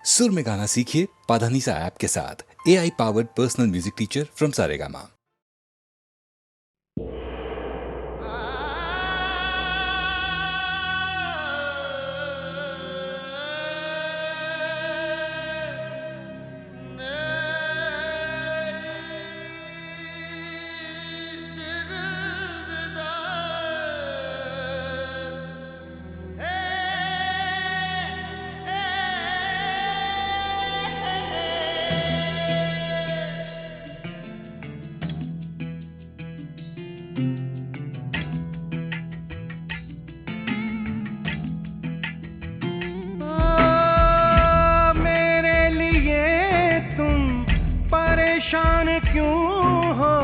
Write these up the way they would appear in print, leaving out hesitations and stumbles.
सुर में गाना सीखिए पाधानीसा ऐप के साथ। AI powered personal music teacher from Saregama. परेशान क्यों हो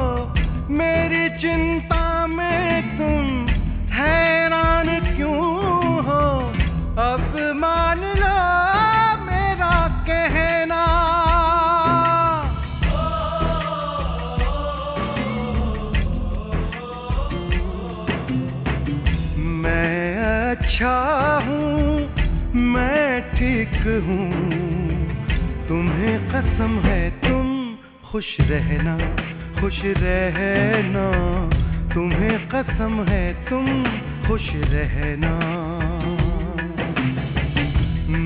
मेरी चिंता में, तुम हैरान क्यों हो? अब मान लो मेरा कहना। मैं अच्छा हूँ, मैं ठीक हूँ, तुम्हें कसम है तुम खुश रहना, खुश रहना, तुम्हें कसम है तुम खुश रहना।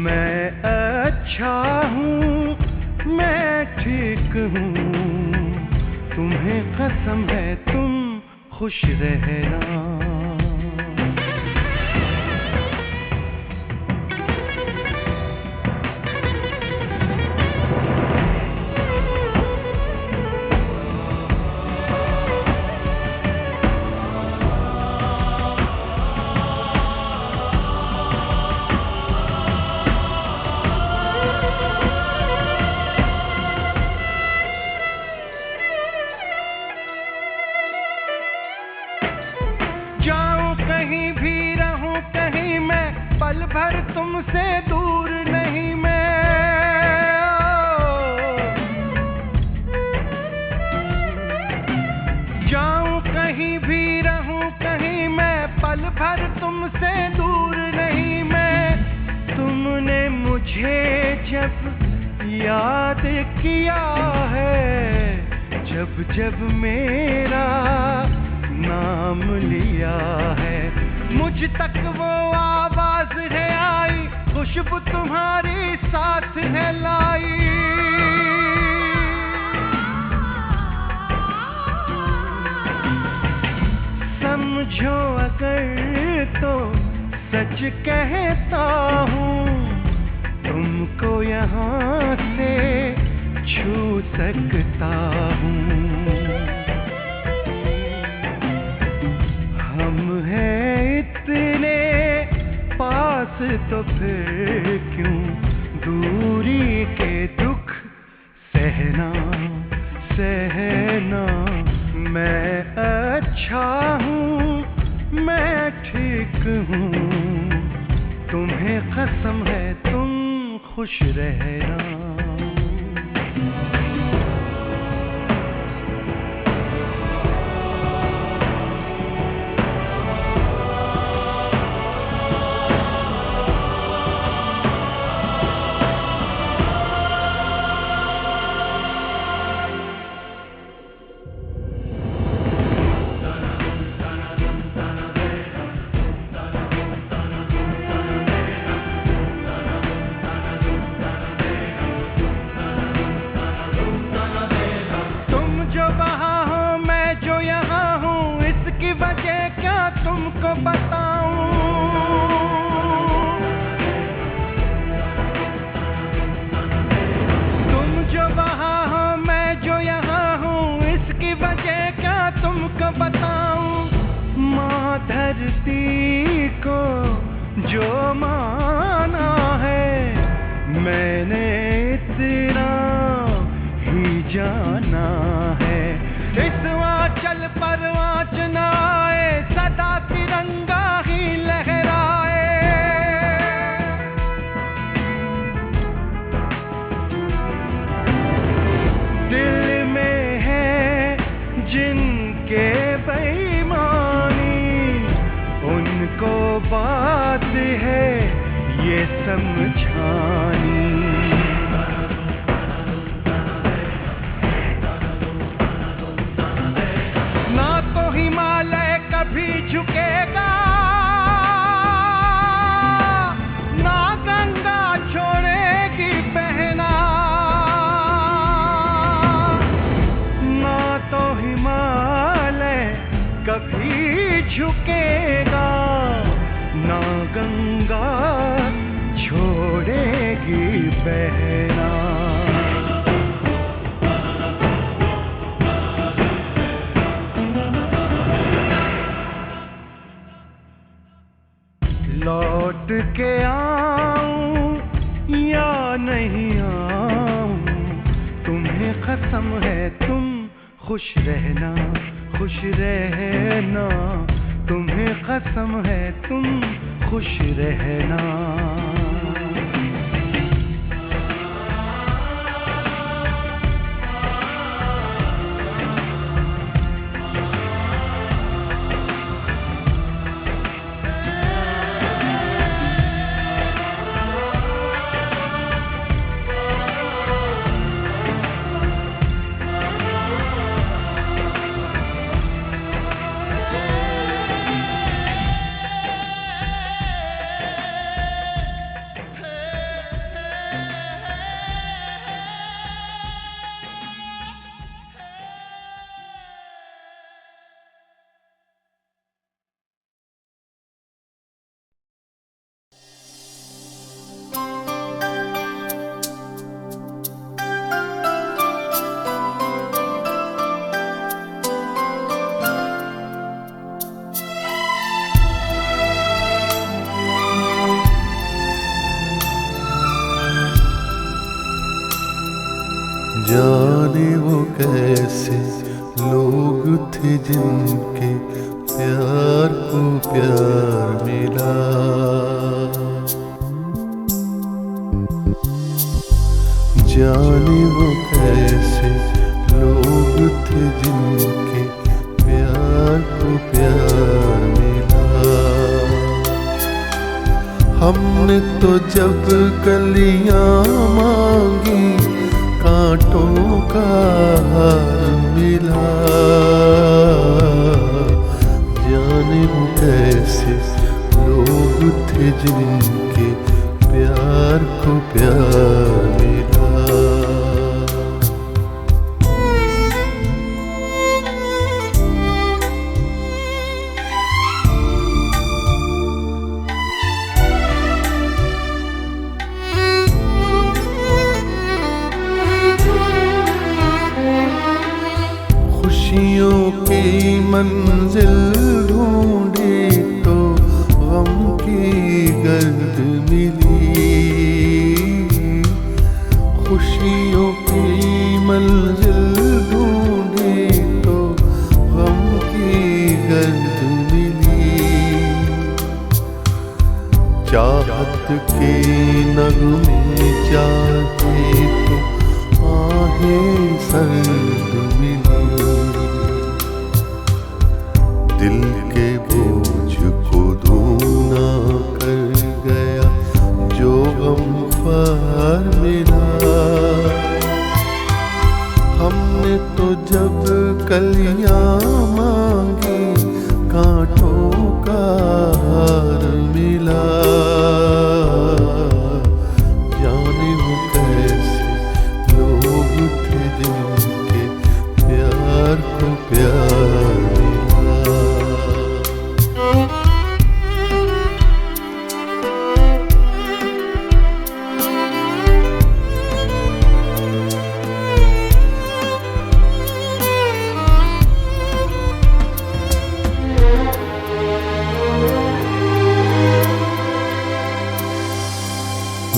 मैं अच्छा हूँ, मैं ठीक हूँ, तुम्हें कसम है तुम खुश रहना। कहीं भी रहूं कहीं मैं, पल भर तुमसे दूर नहीं मैं। जाऊं कहीं भी रहूं कहीं मैं, पल भर तुमसे दूर नहीं मैं। तुमने मुझे जब याद किया है, जब जब मेरा नाम लिया है, मुझ तक वो आवाज है आई, खुशबू तुम्हारी साथ है लाई। समझो अगर तो सच कहता हूँ, तुमको यहाँ से छू सकता हूँ। हम हैं इतने पास तो फिर क्यों दूरी के दुख सहना, सहना। मैं अच्छा हूँ, मैं ठीक हूँ, तुम्हें कसम है तुम खुश रहना। तुमको बताऊं, तुम जो वहाँ हो मैं जो यहाँ हूँ, इसकी वजह क्या तुमको बताऊं। माँ धरती को जो माना है, मैंने इतना ही जाना है। इस आंचल पर आँच न आए, सदा तिरंगा ही लहराए। दिल में है जिनके बेईमानी, उनको बात है ये समझानी। बहना। लौट के आऊं या नहीं आऊं, तुम्हें कसम है तुम खुश रहना, खुश रहना। तुम्हें कसम है तुम खुश रहना। जाने वो कैसे लोग थे जिनके प्यार को प्यार मिला। जाने वो कैसे लोग थे जिनके प्यार को प्यार मिला। हमने तो जब कलियां मांगी कांटों का हार मिला। जाने वो कैसे लोग थे जिनके प्यार को प्यार मिला। खुशियों की मंजिल ढूंढी तो गम की गर्द मिली। खुशियों की मंजिल ढूंढी तो गम की गर्द मिली। चाहत के नगमे चाहे तो आहें सर्द मिली। दिल के बोझ को धूना कर गया जो गमख्वार मिला। हमने तो जब कलियां मांगी कांटों का हार मिला। जाने वो कैसे लोग थे जिनके प्यार को प्यार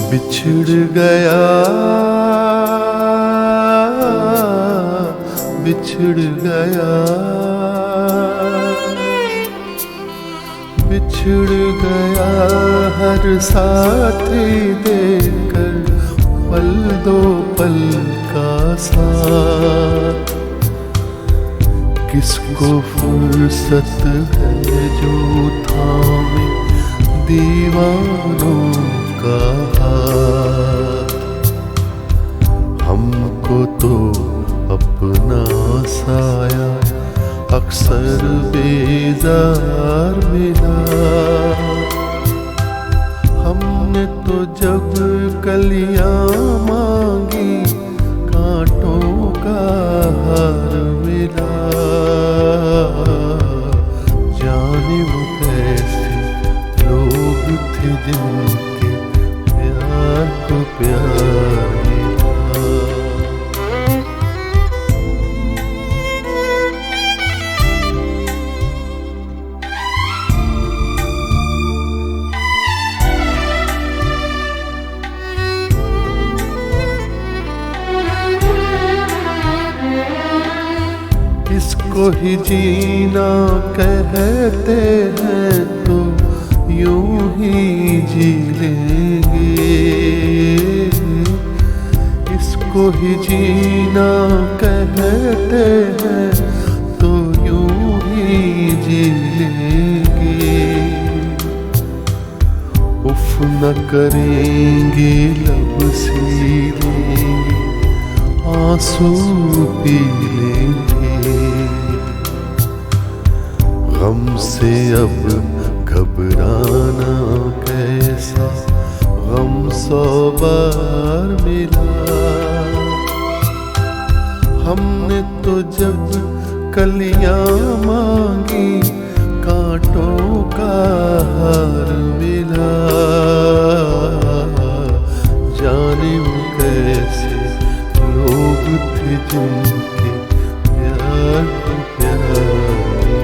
बिछड़ गया, बिछड़ गया, बिछड़ गया हर साथी देकर पल दो पल का साथ। किसको फुर्सत है जो थामे दीवानों का हाथ। हमको तो अपना साया अक्सर बेजार मिला। हमने तो जब कलियां मांगी कांटों का हार मिला। जाने वो कैसे लोग थे जिनके प्यार को प्यार इसको ही जीना कहते हैं तो यूं ही जी लेंगे, इसको ही जीना कहते हैं तो यूं ही जी लेंगे। उफ न करेंगे लब सीधेंगे, आंसू पी लेंगे, गम से अब घबराना कैसा, गम 100 बार मिला। हमने तो जब कलियां मांगी, कांटों का हार मिला। जाने वो कैसे लोग थे जिनके प्यार को प्यार मिला।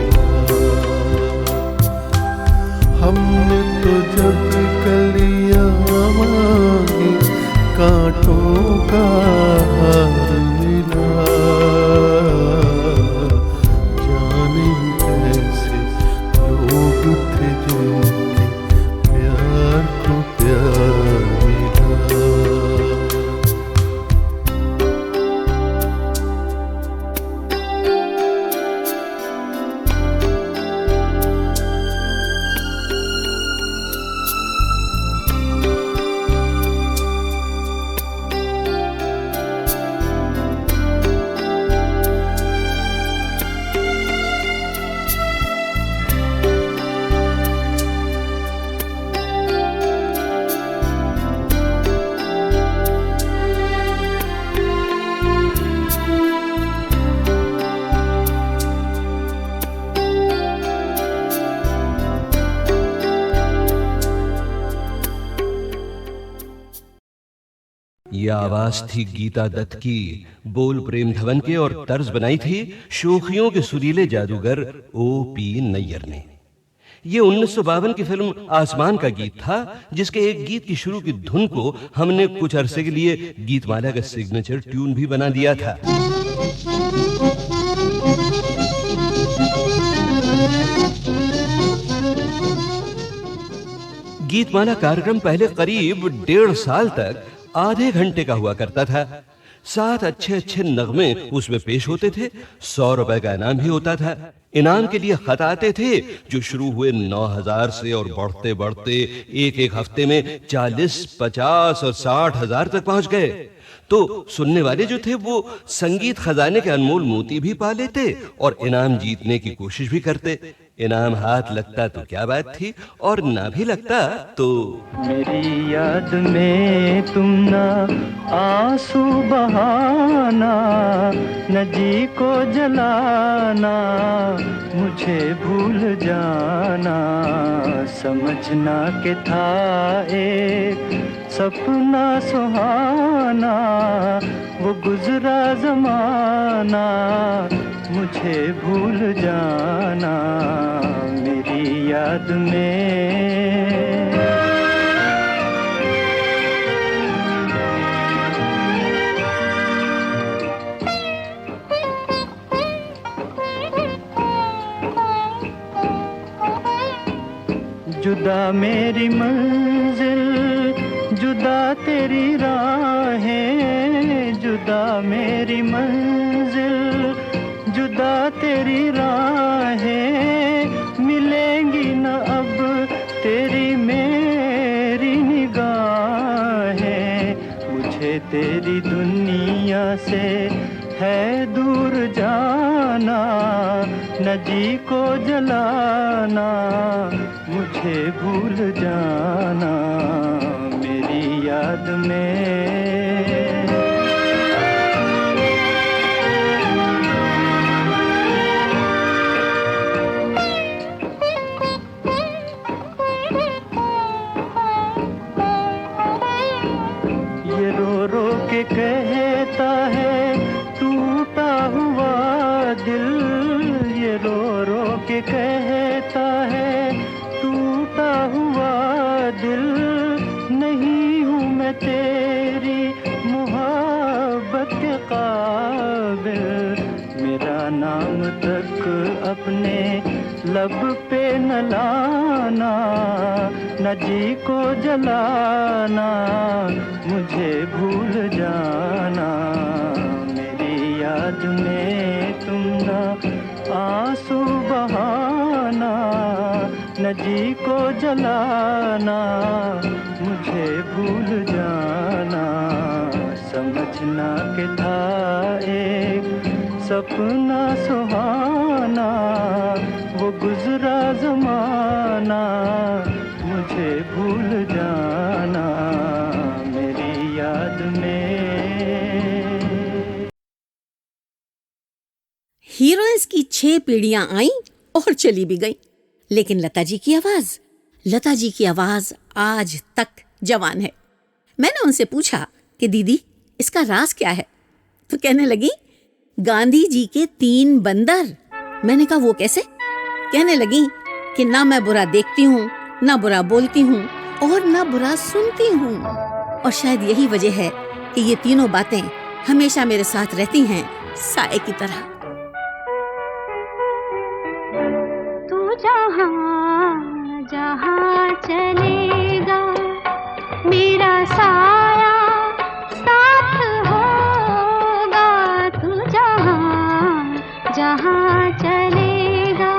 हमने तो जब कलियां मांगी, कांटों का हार मिला। जाने कैसे लोग थे जिनके प्यार को प्यार मिला। ये आवाज थी गीता दत्त की, बोल प्रेम धवन के और तर्ज बनाई थी शोखियों के सुरीले जादूगर O.P. नैयर ने। ये 1952 की फिल्म आसमान का गीत था, जिसके एक गीत की शुरू की धुन को हमने कुछ अरसे के लिए गीतमाला का सिग्नेचर ट्यून भी बना दिया था। गीतमाला कार्यक्रम पहले करीब 1.5 साल तक आधे घंटे का हुआ करता था। 7 अच्छे नगमे उसमें पेश होते थे। 100 रुपए का इनाम भी होता था। इनाम के लिए खत आते थे जो शुरू हुए 9,000 से और बढ़ते बढ़ते एक हफ्ते में 40, 50 और 60 हजार तक पहुंच गए। तो सुनने वाले जो थे वो संगीत खजाने के अनमोल मोती भी पा लेते और इनाम जीतने की कोशिश भी करते। इनाम हाथ लगता तो क्या बात थी, और ना भी लगता तो मेरी याद में तुम ना आंसू बहाना, न जी को जलाना, मुझे भूल जाना। समझना के था एक सपना सुहाना, वो गुजरा जमाना, मुझे भूल जाना मेरी याद में। जुदा मेरी मंजिल, जुदा तेरी राहें, जुदा मेरी मंजिल, जुदा तेरी राहें, मिलेंगी न अब तेरी मेरी निगाहें। मुझे तेरी दुनिया से है दूर जाना, न जी को जलाना, मुझे भूल जाना मेरी याद में। के कहता है टूटा हुआ दिल, ये रो रो के कहता है टूटा हुआ दिल। नहीं हूँ मैं तेरी मोहब्बत के काबिल, मेरा नाम तक अपने लब पे न लाना, न जी को जलाना, मुझे भूल जाना। मेरी याद में तुम न आंसू बहाना, न जी को जलाना, मुझे भूल जाना। समझना कि था एक सपना सुहाना, वो गुजरा ज़माना, मुझे भूल जाना मेरी याद में। हीरोइंस की 6 पीढ़ियां आईं और चली भी गईं, लेकिन लता जी की आवाज आज तक जवान है। मैंने उनसे पूछा कि दीदी इसका राज क्या है, तो कहने लगी गांधी जी के 3 बंदर। मैंने कहा वो कैसे? कहने लगी कि ना मैं बुरा देखती हूँ, ना बुरा बोलती हूँ और ना बुरा सुनती हूँ, और शायद यही वजह है कि ये तीनों बातें हमेशा मेरे साथ रहती हैं साए की तरह। तू जहाँ जहाँ चलेगा मेरा साया साथ होगा, तू जहाँ जहाँ चलेगा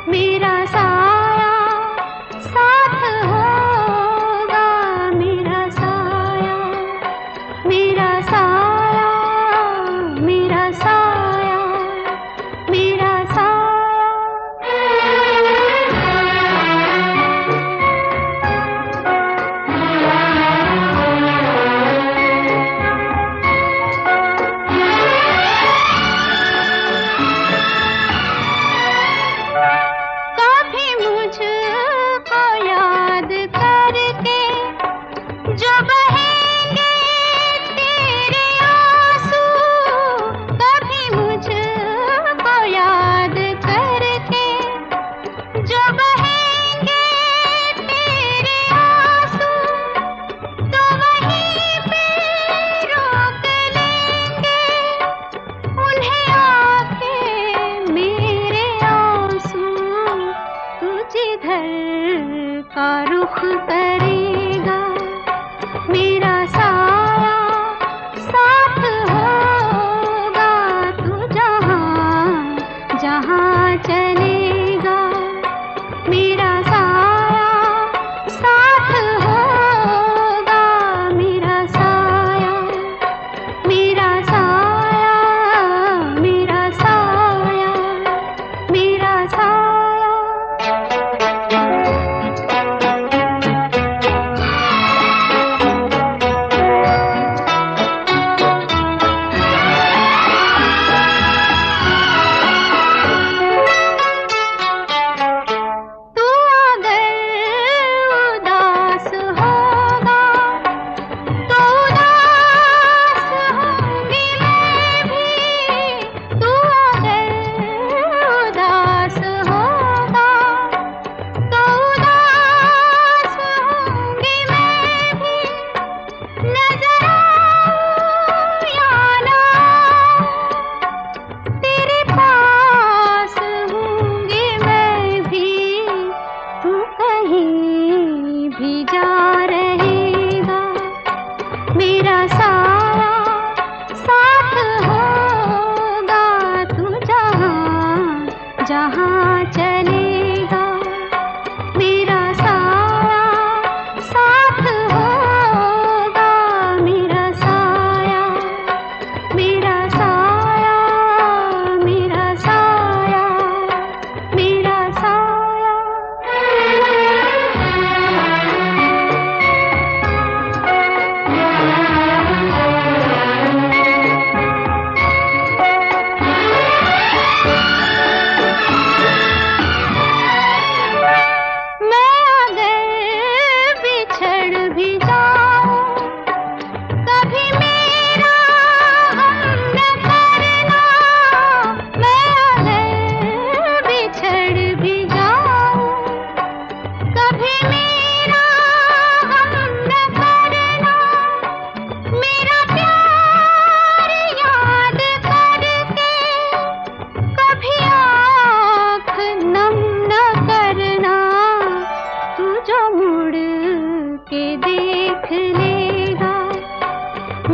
मेरा साया साथ होगा, मेरा साया मेरा साया मेरा साया मेरा साया।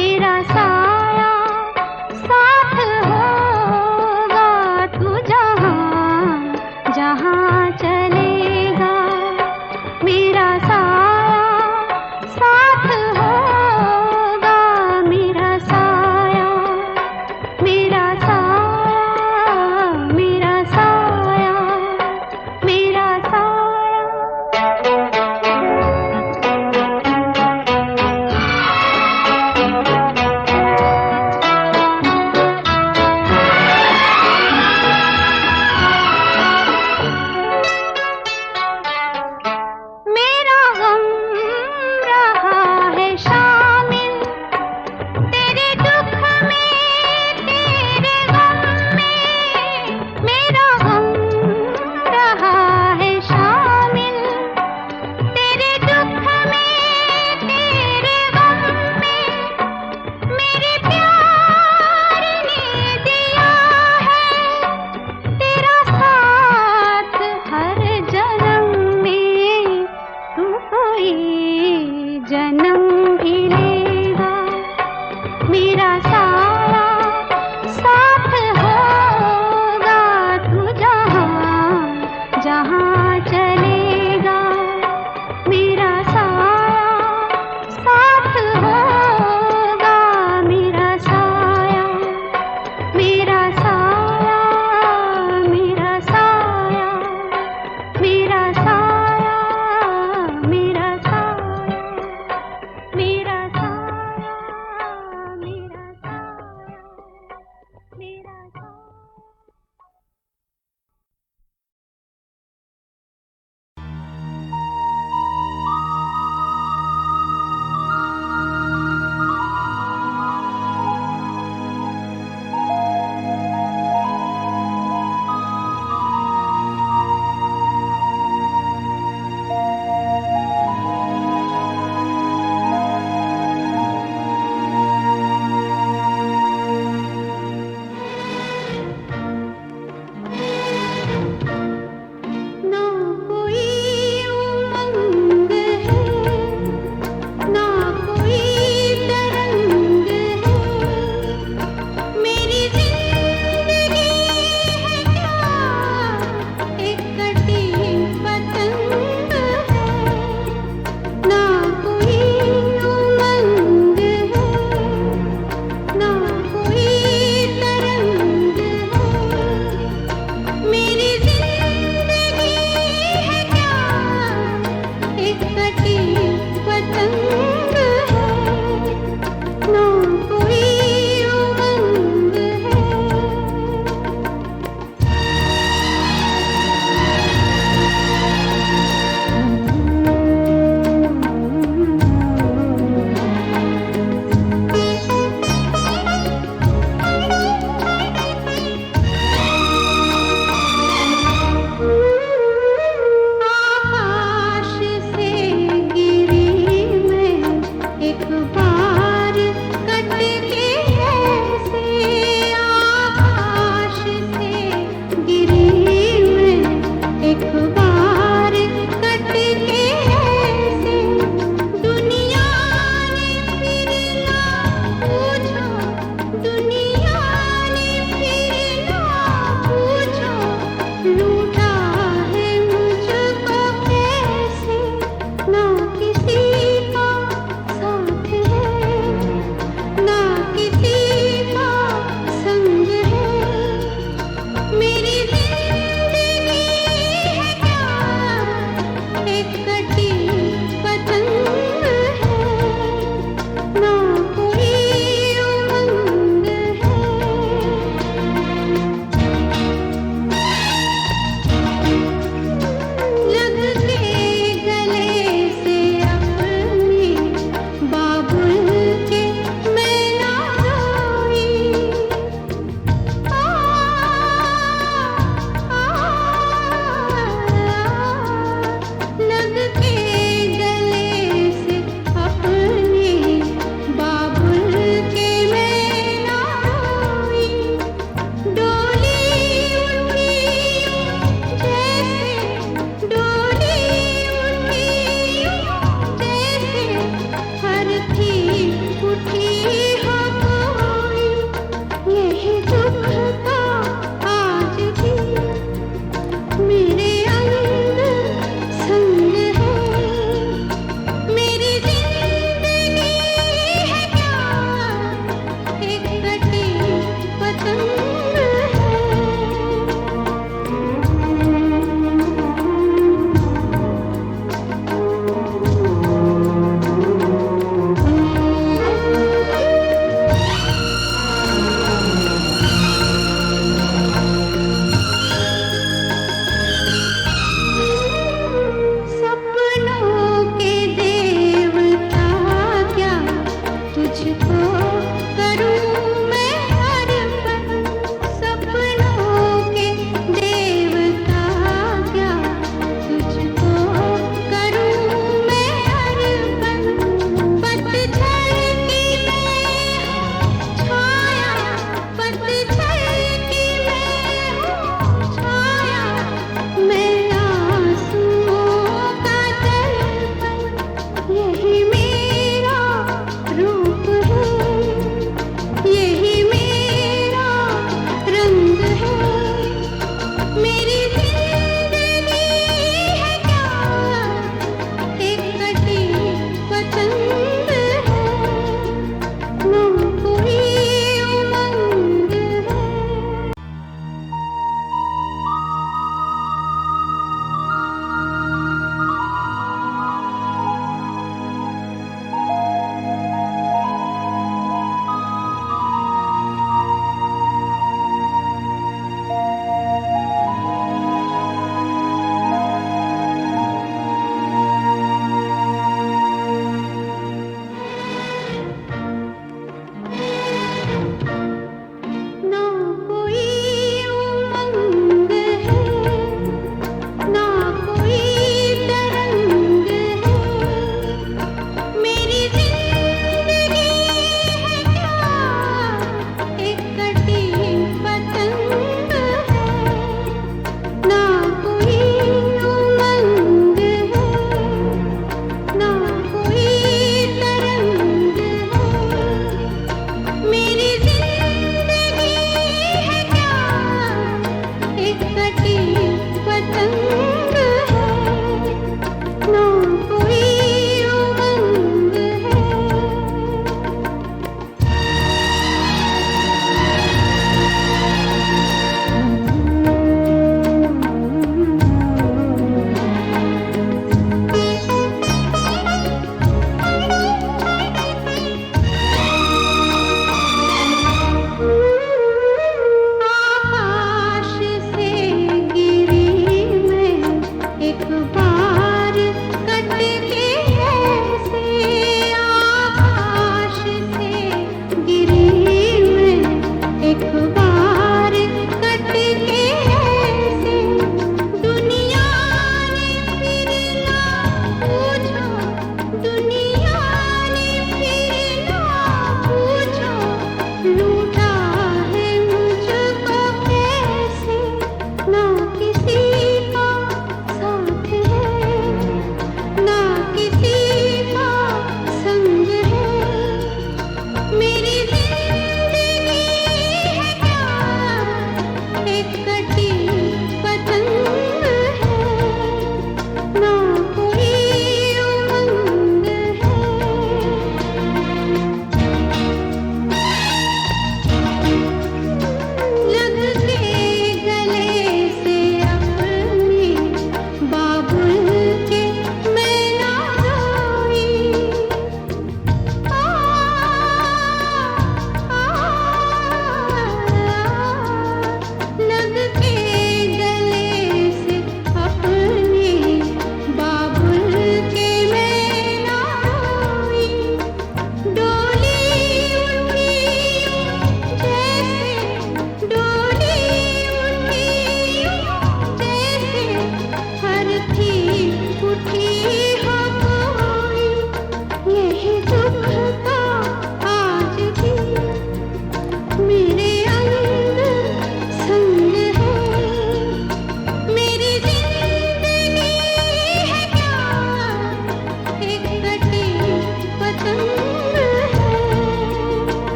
मेरा साया साथ होगा, तू जहाँ जहाँ चलेगा मेरा साया साथ होगा, मेरा साया मेरा साया मेरा साया मेरा साया।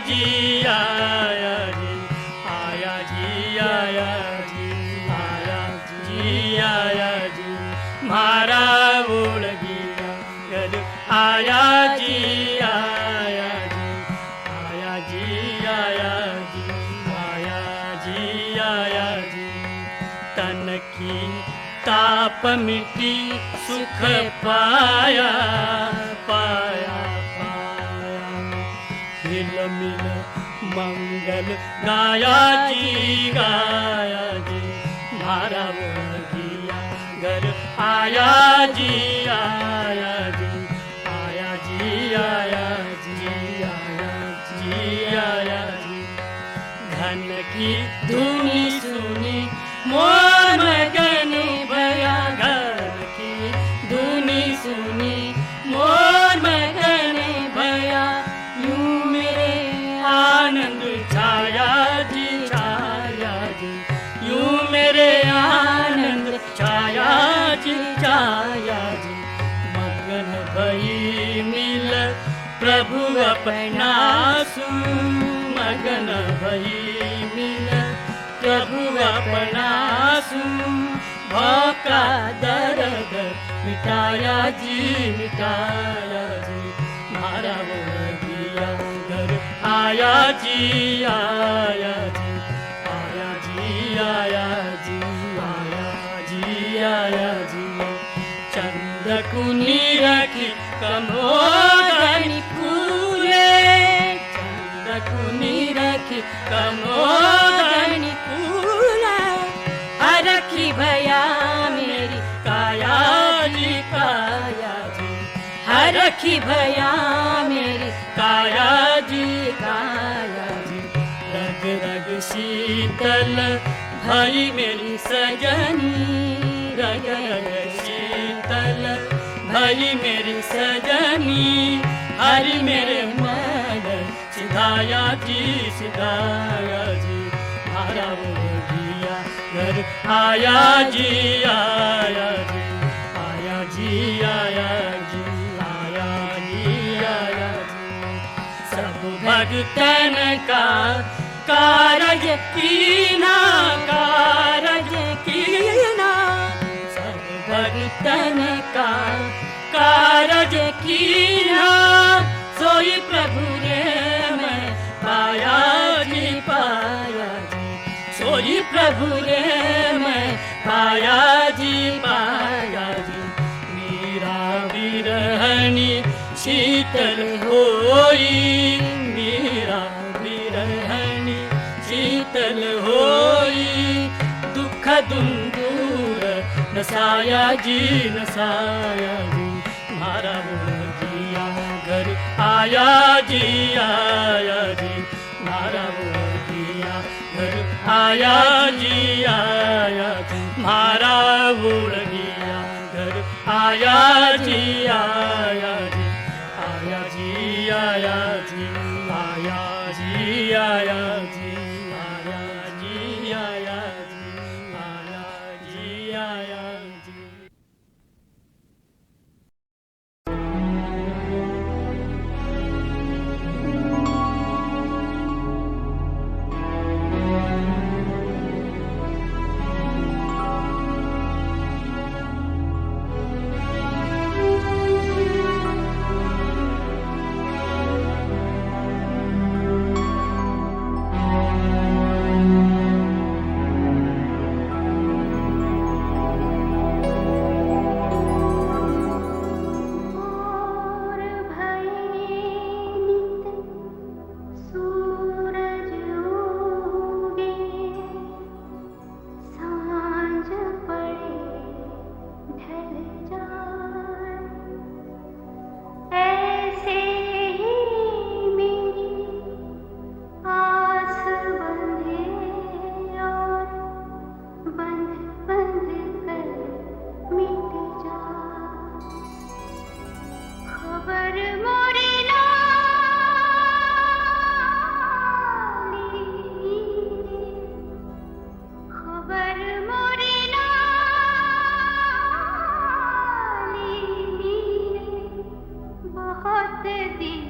जी आया जी, आया जी आया जी, आया जी आया जी, मारा उड़ गया घर आया जी आया जी, आया जी आया जी, आया जी आया जी, तन की ताप मिटी सुख पाया पाया पाया, हिल मिल मंगल गाया जी गाया जी, मारा गया घर आया जी आया जी, आया जी आया जी, आया जी आया जी, धन की धुनी सुनी मोर मगन भया, घर की धुनी सुनी मोर मगन भया, यूं मेरे आनंद छाया जी छाया जी, यूं मेरे आनंद छाया जी छाया जी, मगन भई मिल प्रभु अपना सुन, मगन भई मिल प्रभु अपना सुन, भौका दर्द मिटाया जी मिटाया जी, मारा वो दिया घर आया जी आया जी, आया जी आया जी, आया जी आया जी, चंद कुनी रखी कमोदनी फूले, चंद कुनी रखी कमोदनी फूले, हरखी भया मेरी काया जी काया जी, हरखी भया मेरी काया जी काया जी, रग रग शीतल भई मेरी सजनी, रग रग शीतल भई मेरी सजनी, हरि मेरे मन सिधाया जी सिधाया जी, मारा वो दिया घर आया जी आया जी, आया जी आया जी, आया जी आया जी, सब भगतन का कारज कीना कारज कीना, सब भगतन का कारज कीना, सोई प्रभु रे मैं पाया जी पाया जी, सोई प्रभु रे मैं पाया जी पाया जी, मेरा विरहनी शीतल होई, मेरा विरहनी शीतल होई, दुख दूर नसाया जी नसाया जी, मारा दिया घर आया जी आया जी, मारा दिया घर आया जी आया जी, मारा उड़ गया घर आया जी आया जी, आया जी आया जी, आया जी आया जी, आया जी आया जी, आया जी आया जी। बहुत दिन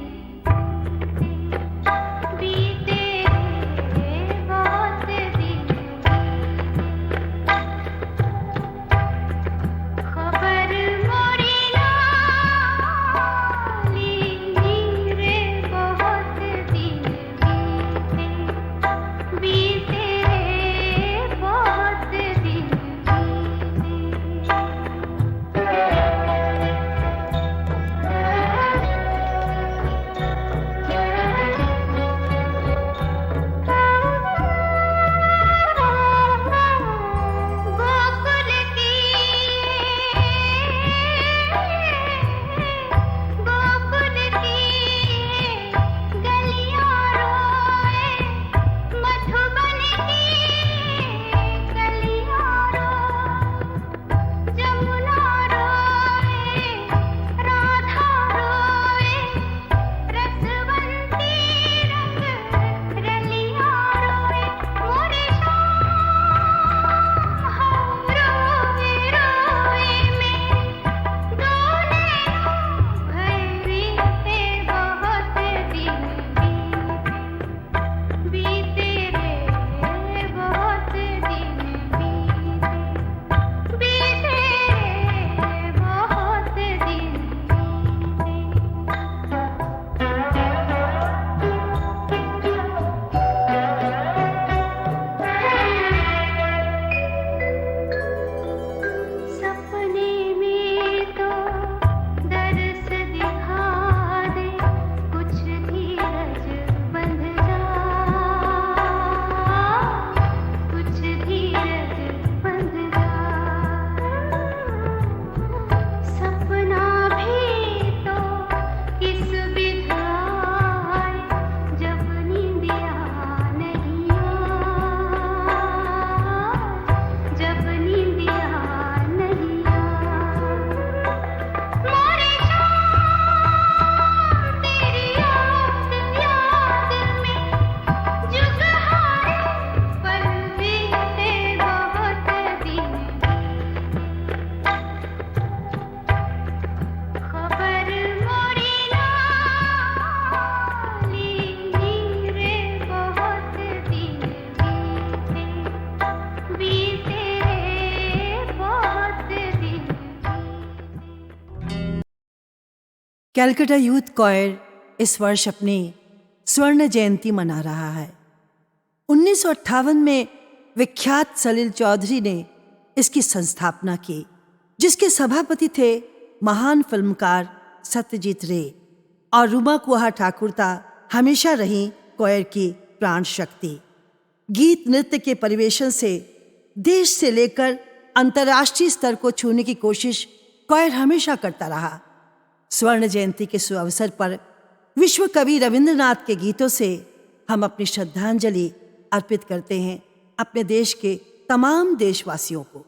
कैलकाटा यूथ कॉयर इस वर्ष अपनी स्वर्ण जयंती मना रहा है। 1958 में विख्यात सलील चौधरी ने इसकी संस्थापना की, जिसके सभापति थे महान फिल्मकार सत्यजीत रे, और रूमा कुहा ठाकुरता हमेशा रही कॉयर की प्राण शक्ति। गीत नृत्य के परिवेशन से देश से लेकर अंतर्राष्ट्रीय स्तर को छूने की कोशिश कॉयर हमेशा करता रहा। स्वर्ण जयंती के सुअवसर पर विश्व कवि रविंद्रनाथ के गीतों से हम अपनी श्रद्धांजलि अर्पित करते हैं अपने देश के तमाम देशवासियों को।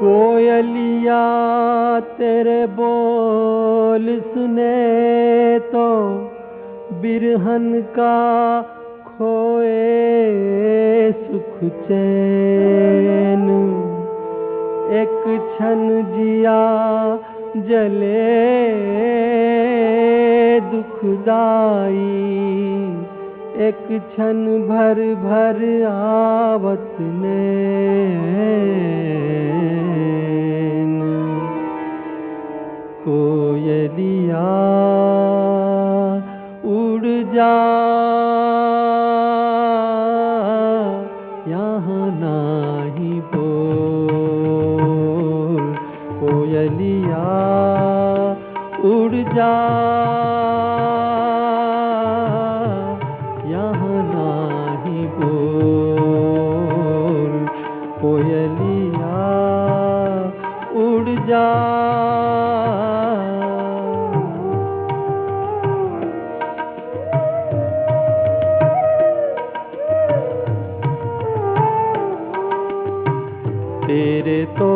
कोयलिया तेरे बोल सुने तो बिरहन का खोए सुख चैन, एक क्षण जिया जले दुखदाई, एक क्षण भर भर आवत नैन। कोयलिया उड़ जा यहाँ नाही बोल, कोयलिया उड़ जा यहाँ नाही बोल, कोयलिया उड़ जा। तेरे तो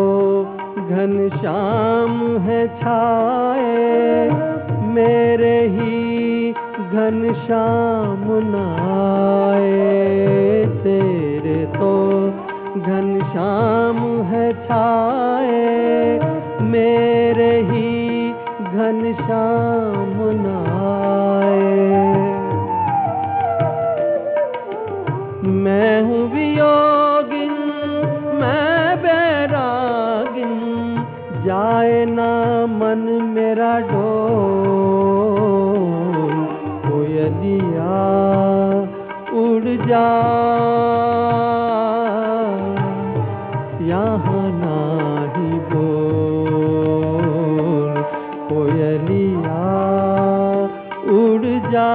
घनश्याम है छाए, मेरे ही घनश्याम नाए। तेरे तो घनश्याम है छाए, मेरे ही घनश्याम नाए। मैं हूँ वियोगिन मैं बैरागिन, जाए ना मन मेरा डोल, कोयलिया उड़ जा यहाँ नाही बोल, कोयलिया उड़ जा।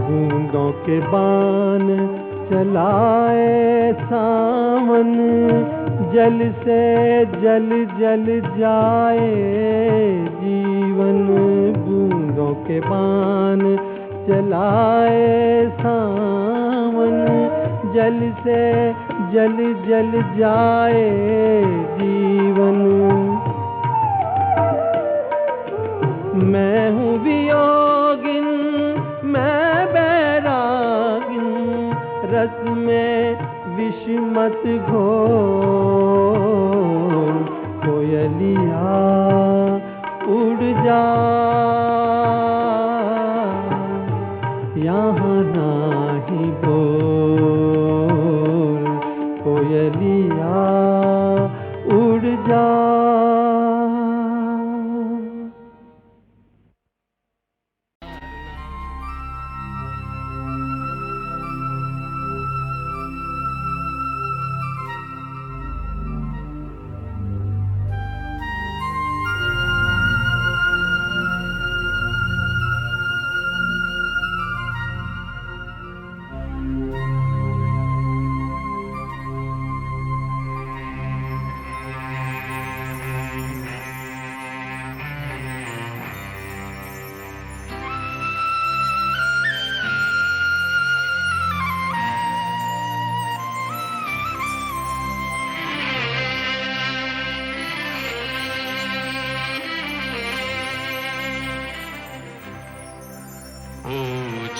बूंदों के बान चलाए सावन, जल से जल जल जाए जीवन। बूंदों के बान चलाए सावन, जल से जल जल जाए जीवन। मैं हूँ वियोगिन मैं बैरागिन, रस में विष मत घोल, कोयलिया उड़ जा यहाँ नाही बोल, कोयलिया उड़ जा।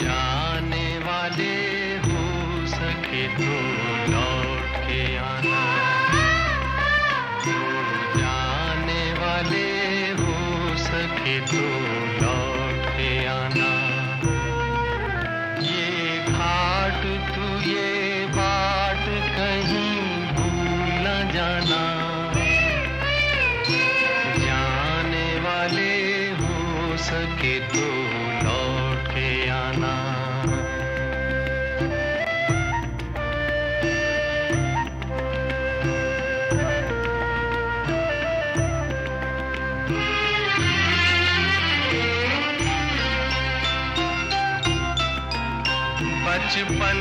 जाने वाले हो सके तो लौट के आना, तो जाने वाले हो सके तो लौट के आना। ये घाट तू ये बाट कहीं भूल न जाना, जाने वाले हो सके तो लौट के आना। बचपन